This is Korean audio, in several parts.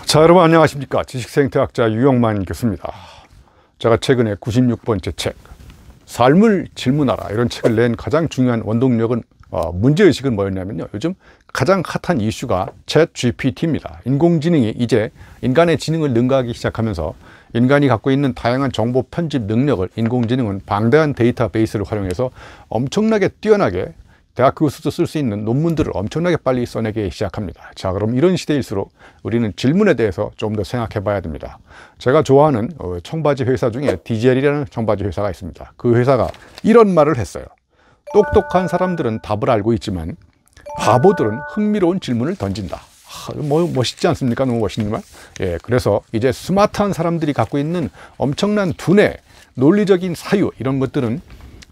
자, 여러분 안녕하십니까. 지식생태학자 유영만 교수입니다. 제가 최근에 96번째 책 삶을 질문하라 이런 책을 낸 가장 중요한 원동력은 문제의식은 뭐였냐면요, 요즘 가장 핫한 이슈가 챗 GPT입니다. 인공지능이 이제 인간의 지능을 능가하기 시작하면서 인간이 갖고 있는 다양한 정보 편집 능력을 인공지능은 방대한 데이터베이스를 활용해서 엄청나게 뛰어나게 대학 교수도 쓸 수 있는 논문들을 엄청나게 빨리 써내기 시작합니다. 자, 그럼 이런 시대일수록 우리는 질문에 대해서 좀 더 생각해 봐야 됩니다. 제가 좋아하는 청바지 회사 중에 DGL이라는 청바지 회사가 있습니다. 그 회사가 이런 말을 했어요. 똑똑한 사람들은 답을 알고 있지만 바보들은 흥미로운 질문을 던진다. 멋있지 않습니까? 너무 멋있는 말. 예, 그래서 이제 스마트한 사람들이 갖고 있는 엄청난 두뇌, 논리적인 사유 이런 것들은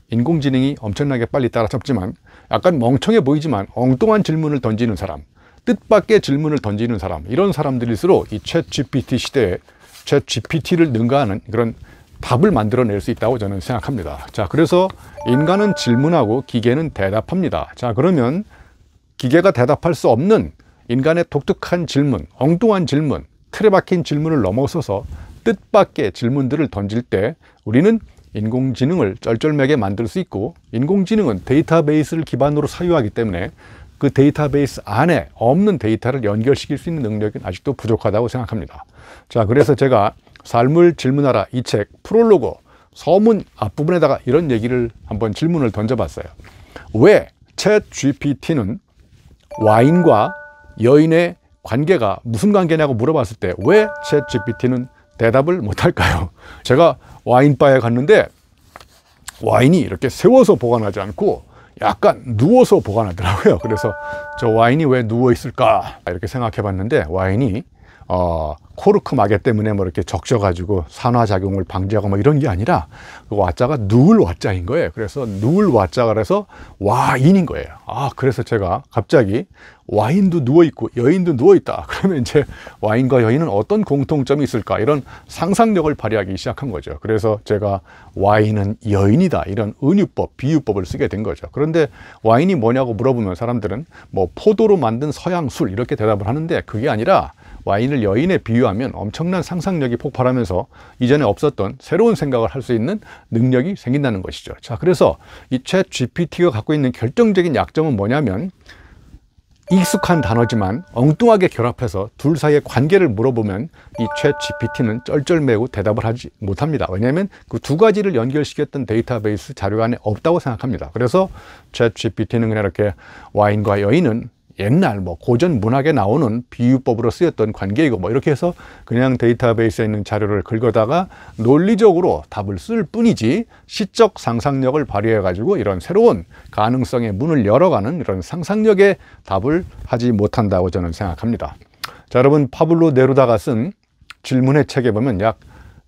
인공지능이 엄청나게 빨리 따라잡지만 약간 멍청해 보이지만 엉뚱한 질문을 던지는 사람, 뜻밖의 질문을 던지는 사람, 이런 사람들일수록 이 챗 GPT 시대에 챗 GPT를 능가하는 그런 답을 만들어낼 수 있다고 저는 생각합니다. 자, 그래서 인간은 질문하고 기계는 대답합니다. 자, 그러면 기계가 대답할 수 없는 인간의 독특한 질문, 엉뚱한 질문, 틀에 박힌 질문을 넘어서서 뜻밖의 질문들을 던질 때 우리는 인공지능을 쩔쩔매게 만들 수 있고, 인공지능은 데이터베이스를 기반으로 사유하기 때문에 그 데이터베이스 안에 없는 데이터를 연결시킬 수 있는 능력은 아직도 부족하다고 생각합니다. 자, 그래서 제가 삶을 질문하라 이 책 프롤로그 서문 앞부분에다가 이런 얘기를 한번 질문을 던져봤어요. 왜 챗 GPT는 와인과 여인의 관계가 무슨 관계냐고 물어봤을 때 왜 챗 GPT는 대답을 못할까요? 제가 와인바에 갔는데 와인이 이렇게 세워서 보관하지 않고 약간 누워서 보관하더라고요. 그래서 저 와인이 왜 누워 있을까 이렇게 생각해 봤는데, 와인이 코르크 마개 때문에 뭐 이렇게 적셔가지고 산화작용을 방지하고 뭐 이런 게 아니라 그 와자가 누울 와자인 거예요. 그래서 누울 와자가 그래서 와인인 거예요. 그래서 제가 갑자기 와인도 누워있고 여인도 누워있다. 그러면 이제 와인과 여인은 어떤 공통점이 있을까? 이런 상상력을 발휘하기 시작한 거죠. 그래서 제가 와인은 여인이다. 이런 은유법, 비유법을 쓰게 된 거죠. 그런데 와인이 뭐냐고 물어보면 사람들은 뭐 포도로 만든 서양술 이렇게 대답을 하는데, 그게 아니라 와인을 여인에 비유하면 엄청난 상상력이 폭발하면서 이전에 없었던 새로운 생각을 할 수 있는 능력이 생긴다는 것이죠. 자, 그래서 이 챗 GPT가 갖고 있는 결정적인 약점은 뭐냐면, 익숙한 단어지만 엉뚱하게 결합해서 둘 사이의 관계를 물어보면 이 챗 GPT는 쩔쩔매고 대답을 하지 못합니다. 왜냐하면 그 두 가지를 연결시켰던 데이터베이스 자료 안에 없다고 생각합니다. 그래서 챗 GPT는 그냥 이렇게 와인과 여인은 옛날 뭐 고전 문학에 나오는 비유법으로 쓰였던 관계이고 뭐 이렇게 해서 그냥 데이터베이스에 있는 자료를 긁어다가 논리적으로 답을 쓸 뿐이지, 시적 상상력을 발휘해 가지고 이런 새로운 가능성의 문을 열어가는 이런 상상력의 답을 하지 못한다고 저는 생각합니다. 자, 여러분 파블로 네루다가 쓴 질문의 책에 보면 약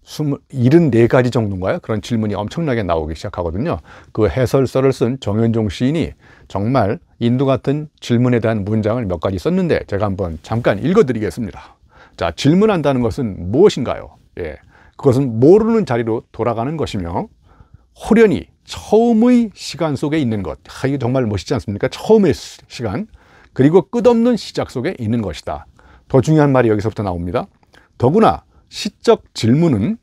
74가지 정도인가요? 그런 질문이 엄청나게 나오기 시작하거든요. 그 해설서를 쓴 정현종 시인이 정말 인두 같은 질문에 대한 문장을 몇 가지 썼는데 제가 한번 잠깐 읽어드리겠습니다. 자, 질문한다는 것은 무엇인가요? 예, 그것은 모르는 자리로 돌아가는 것이며 호련히 처음의 시간 속에 있는 것. 이게 정말 멋있지 않습니까? 처음의 시간, 그리고 끝없는 시작 속에 있는 것이다. 더 중요한 말이 여기서부터 나옵니다. 더구나 시적 질문은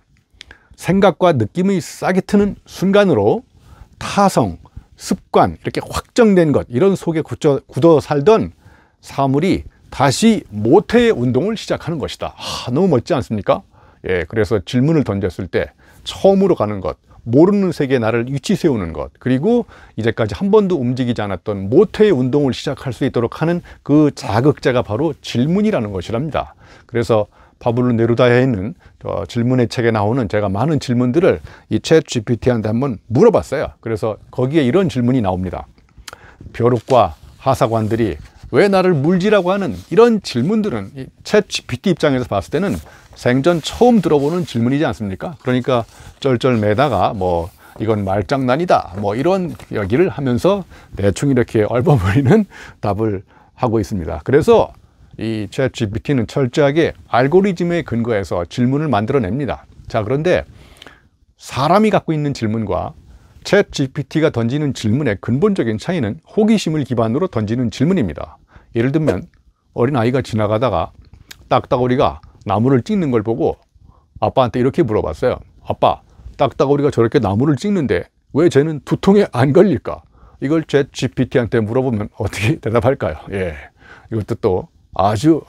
생각과 느낌의 싹이 트는 순간으로 타성, 습관, 이렇게 확정된 것, 이런 속에 굳어 살던 사물이 다시 모태의 운동을 시작하는 것이다. 너무 멋지지 않습니까? 예, 그래서 질문을 던졌을 때 처음으로 가는 것, 모르는 세계에 나를 위치 세우는 것, 그리고 이제까지 한 번도 움직이지 않았던 모태의 운동을 시작할 수 있도록 하는 그 자극제가 바로 질문이라는 것이랍니다. 그래서 파블로 네루다에 있는 질문의 책에 나오는 제가 많은 질문들을 이 챗 GPT한테 한번 물어봤어요. 그래서 거기에 이런 질문이 나옵니다. 벼룩과 하사관들이 왜 나를 물지라고 하는 이런 질문들은 이 챗 GPT 입장에서 봤을 때는 생전 처음 들어보는 질문이지 않습니까? 그러니까 쩔쩔매다가 뭐 이건 말장난이다 뭐 이런 얘기를 하면서 대충 이렇게 얼버무리는 답을 하고 있습니다. 그래서 이 챗 GPT는 철저하게 알고리즘에 근거해서 질문을 만들어냅니다. 자, 그런데 사람이 갖고 있는 질문과 챗 GPT가 던지는 질문의 근본적인 차이는 호기심을 기반으로 던지는 질문입니다. 예를 들면 어린아이가 지나가다가 딱따구리가 나무를 찍는 걸 보고 아빠한테 이렇게 물어봤어요. 아빠, 딱따구리가 저렇게 나무를 찍는데 왜 쟤는 두통에 안 걸릴까? 이걸 챗GPT한테 물어보면 어떻게 대답할까요? 예, 이것도 또 아주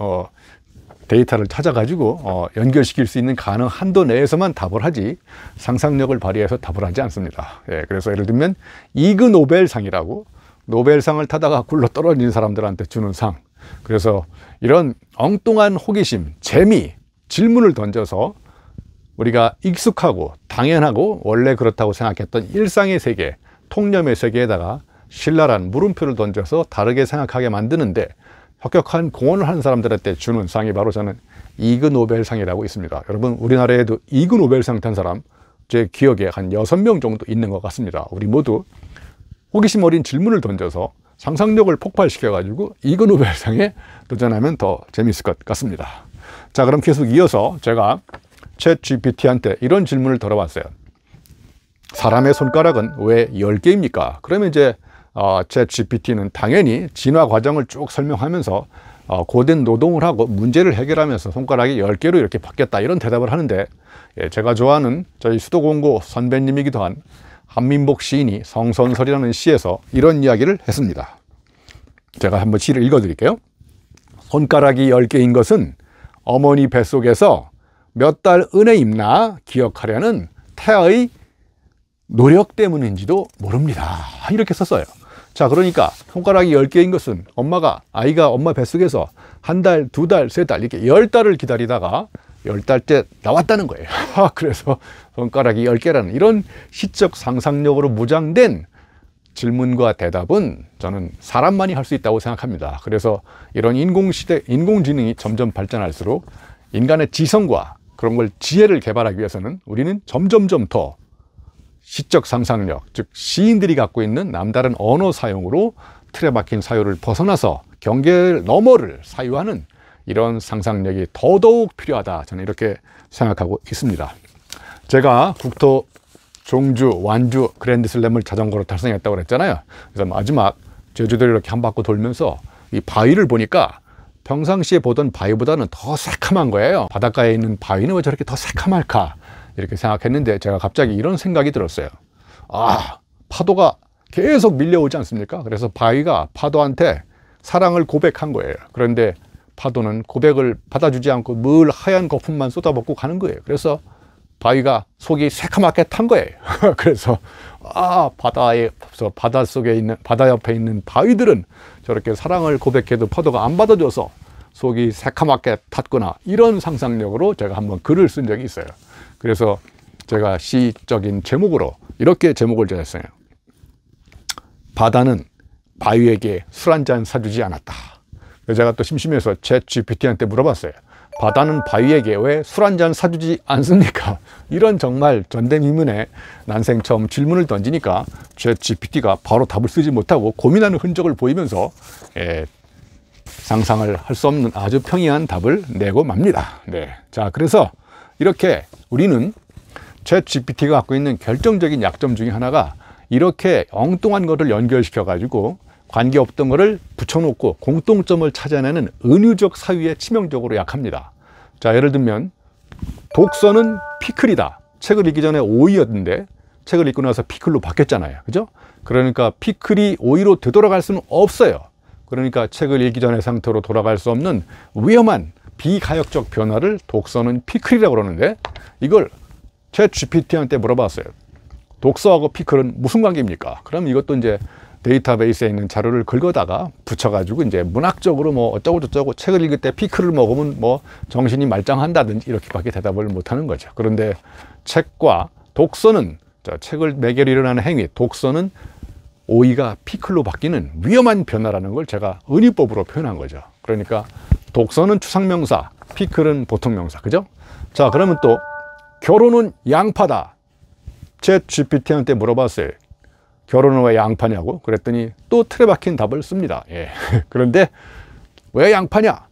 데이터를 찾아가지고 연결시킬 수 있는 가능 한도 내에서만 답을 하지 상상력을 발휘해서 답을 하지 않습니다. 예, 그래서 예를 들면 이그 노벨상이라고 노벨상을 타다가 굴러 떨어진 사람들한테 주는 상. 그래서 이런 엉뚱한 호기심, 재미, 질문을 던져서 우리가 익숙하고 당연하고 원래 그렇다고 생각했던 일상의 세계, 통념의 세계에다가 신랄한 물음표를 던져서 다르게 생각하게 만드는데 혁혁한 공헌을 하는 사람들한테 주는 상이 바로 저는 이그 노벨상이라고 있습니다. 여러분, 우리나라에도 이그 노벨상 탄 사람 제 기억에 한 6명 정도 있는 것 같습니다. 우리 모두 호기심 어린 질문을 던져서 상상력을 폭발시켜가지고 이그 노벨상에 도전하면 더 재밌을 것 같습니다. 자, 그럼 계속 이어서 제가 챗GPT한테 이런 질문을 들어봤어요. 사람의 손가락은 왜 10개입니까? 그러면 이제 챗GPT는 당연히 진화 과정을 쭉 설명하면서 고된 노동을 하고 문제를 해결하면서 손가락이 10개로 이렇게 바뀌었다, 이런 대답을 하는데, 예, 제가 좋아하는 저희 수도공고 선배님이기도 한 한민복 시인이 성선설이라는 시에서 이런 이야기를 했습니다. 제가 한번 시를 읽어드릴게요. 손가락이 10개인 것은 어머니 뱃속에서 몇 달 은혜 입나 기억하려는 태아의 노력 때문인지도 모릅니다. 이렇게 썼어요. 자, 그러니까 손가락이 10개인 것은 아이가 엄마 뱃속에서 한 달, 두 달, 세 달 이렇게 10달을 기다리다가 10달째 나왔다는 거예요. 그래서 손가락이 10개라는 이런 시적 상상력으로 무장된 질문과 대답은 저는 사람만이 할 수 있다고 생각합니다. 그래서 이런 인공시대, 인공지능이 점점 발전할수록 인간의 지성과 그런 걸 지혜를 개발하기 위해서는 우리는 점점점 더 시적 상상력, 즉 시인들이 갖고 있는 남다른 언어 사용으로 틀에 박힌 사유를 벗어나서 경계를 너머를 사유하는 이런 상상력이 더더욱 필요하다, 저는 이렇게 생각하고 있습니다. 제가 국토 종주, 완주 그랜드슬램을 자전거로 달성했다고 그랬잖아요. 그래서 마지막 제주도를 이렇게 한 바퀴 돌면서 이 바위를 보니까 평상시에 보던 바위보다는 더 새카만 거예요. 바닷가에 있는 바위는 왜 저렇게 더 새카말까, 이렇게 생각했는데 제가 갑자기 이런 생각이 들었어요. 파도가 계속 밀려오지 않습니까? 그래서 바위가 파도한테 사랑을 고백한 거예요. 그런데 파도는 고백을 받아주지 않고 물 하얀 거품만 쏟아붓고 가는 거예요. 그래서 바위가 속이 새카맣게 탄 거예요. 그래서 바다 옆에 있는 바위들은 저렇게 사랑을 고백해도 파도가 안 받아줘서 속이 새카맣게 탔구나, 이런 상상력으로 제가 한번 글을 쓴 적이 있어요. 그래서 제가 시적인 제목으로 이렇게 제목을 정했어요. 바다는 바위에게 술 한 잔 사주지 않았다. 제가 또 심심해서 챗GPT한테 물어봤어요. 바다는 바위에게 왜 술 한 잔 사주지 않습니까? 이런 정말 전대미문의 난생 처음 질문을 던지니까 챗GPT가 바로 답을 쓰지 못하고 고민하는 흔적을 보이면서 상상을 할 수 없는 아주 평이한 답을 내고 맙니다. 네. 자, 그래서 이렇게 우리는 챗GPT가 갖고 있는 결정적인 약점 중에 하나가 이렇게 엉뚱한 것을 연결시켜 가지고 관계없던 것을 붙여놓고 공통점을 찾아내는 은유적 사유에 치명적으로 약합니다. 자, 예를 들면 독서는 피클이다. 책을 읽기 전에 오이였는데 책을 읽고 나서 피클로 바뀌었잖아요. 그죠? 그러니까 피클이 오이로 되돌아갈 수는 없어요. 그러니까 책을 읽기 전의 상태로 돌아갈 수 없는 위험한 비가역적 변화를 독서는 피클이라고 그러는데, 이걸 챗GPT한테 물어봤어요. 독서하고 피클은 무슨 관계입니까? 그럼 이것도 이제 데이터베이스에 있는 자료를 긁어다가 붙여가지고 이제 문학적으로 뭐 어쩌고저쩌고 책을 읽을 때 피클을 먹으면 뭐 정신이 말짱한다든지 이렇게밖에 대답을 못하는 거죠. 그런데 책과 독서는, 책을 매개로 일어나는 행위, 독서는 오이가 피클로 바뀌는 위험한 변화라는 걸 제가 은유법으로 표현한 거죠. 그러니까 독서는 추상명사, 피클은 보통명사, 그죠? 자, 그러면 또 결혼은 양파다. 챗GPT한테 물어봤어요. 결혼은 왜 양파냐고? 그랬더니 또 틀에 박힌 답을 씁니다. 예. 그런데 왜 양파냐?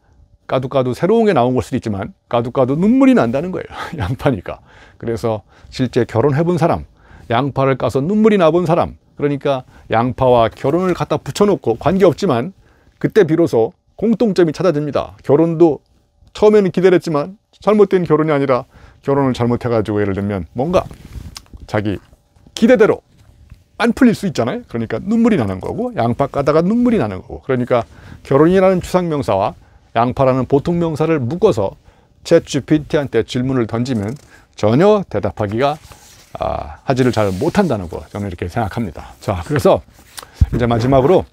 까두까두 새로운 게 나온 걸 수도 있지만 까두까두 눈물이 난다는 거예요. 양파니까. 그래서 실제 결혼해본 사람, 양파를 까서 눈물이 나본 사람, 그러니까 양파와 결혼을 갖다 붙여놓고 관계없지만 그때 비로소 공통점이 찾아집니다. 결혼도 처음에는 기다렸지만 잘못된 결혼이 아니라 결혼을 잘못해가지고 예를 들면 뭔가 자기 기대대로 안 풀릴 수 있잖아요. 그러니까 눈물이 나는 거고, 양파 까다가 눈물이 나는 거고. 그러니까 결혼이라는 추상명사와 양파라는 보통명사를 묶어서 챗GPT한테 질문을 던지면 전혀 대답하기가 하지를 잘 못한다는 거, 저는 이렇게 생각합니다. 자, 그래서 이제 마지막으로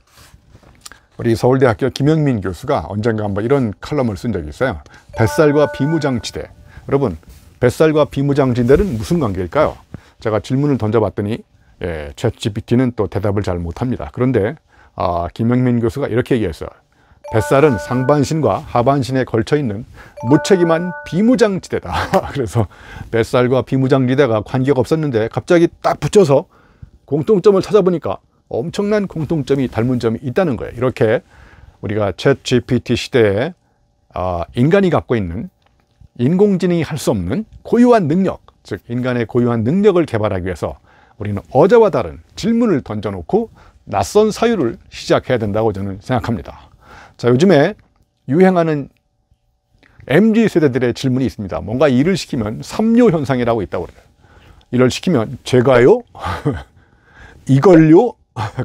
우리 서울대학교 김영민 교수가 언젠가 한번 이런 칼럼을 쓴 적이 있어요. 뱃살과 비무장지대. 여러분, 뱃살과 비무장지대는 무슨 관계일까요? 제가 질문을 던져봤더니 챗GPT는 또 대답을 잘 못합니다. 그런데 김영민 교수가 이렇게 얘기했어요. 뱃살은 상반신과 하반신에 걸쳐있는 무책임한 비무장지대다. 그래서 뱃살과 비무장지대가 관계가 없었는데 갑자기 딱 붙여서 공통점을 찾아보니까 엄청난 공통점이 닮은 점이 있다는 거예요. 이렇게 우리가 챗GPT 시대에 인간이 갖고 있는 인공지능이 할 수 없는 고유한 능력, 즉 인간의 고유한 능력을 개발하기 위해서 우리는 어제와 다른 질문을 던져놓고 낯선 사유를 시작해야 된다고 저는 생각합니다. 자, 요즘에 유행하는 MZ세대들의 질문이 있습니다. 뭔가 일을 시키면 삼요 현상이라고 있다고 그래요. 일을 시키면 제가요? 이걸요?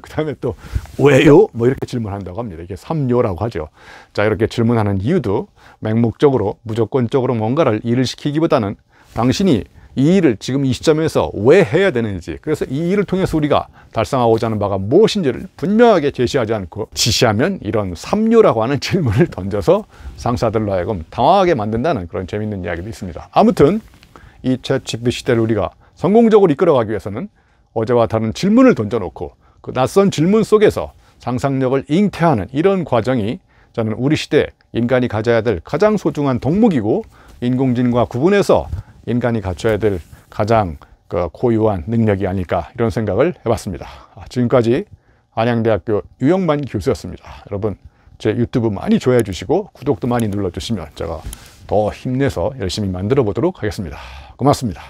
그 다음에 또 왜요? 뭐 이렇게 질문한다고 합니다. 이게 삼요라고 하죠. 자, 이렇게 질문하는 이유도 맹목적으로 무조건적으로 뭔가를 일을 시키기보다는 당신이 이 일을 지금 이 시점에서 왜 해야 되는지, 그래서 이 일을 통해서 우리가 달성하고자 하는 바가 무엇인지를 분명하게 제시하지 않고 지시하면 이런 삼요라고 하는 질문을 던져서 상사들로 하여금 당황하게 만든다는 그런 재밌는 이야기도 있습니다. 아무튼 이 챗GPT 시대를 우리가 성공적으로 이끌어가기 위해서는 어제와 다른 질문을 던져놓고 그 낯선 질문 속에서 상상력을 잉태하는 이런 과정이 저는 우리 시대 인간이 가져야 될 가장 소중한 덕목이고, 인공지능과 구분해서 인간이 갖춰야 될 가장 고유한 능력이 아닐까, 이런 생각을 해봤습니다. 지금까지 안양대학교 유영만 교수였습니다. 여러분, 제 유튜브 많이 좋아해 주시고 구독도 많이 눌러주시면 제가 더 힘내서 열심히 만들어 보도록 하겠습니다. 고맙습니다.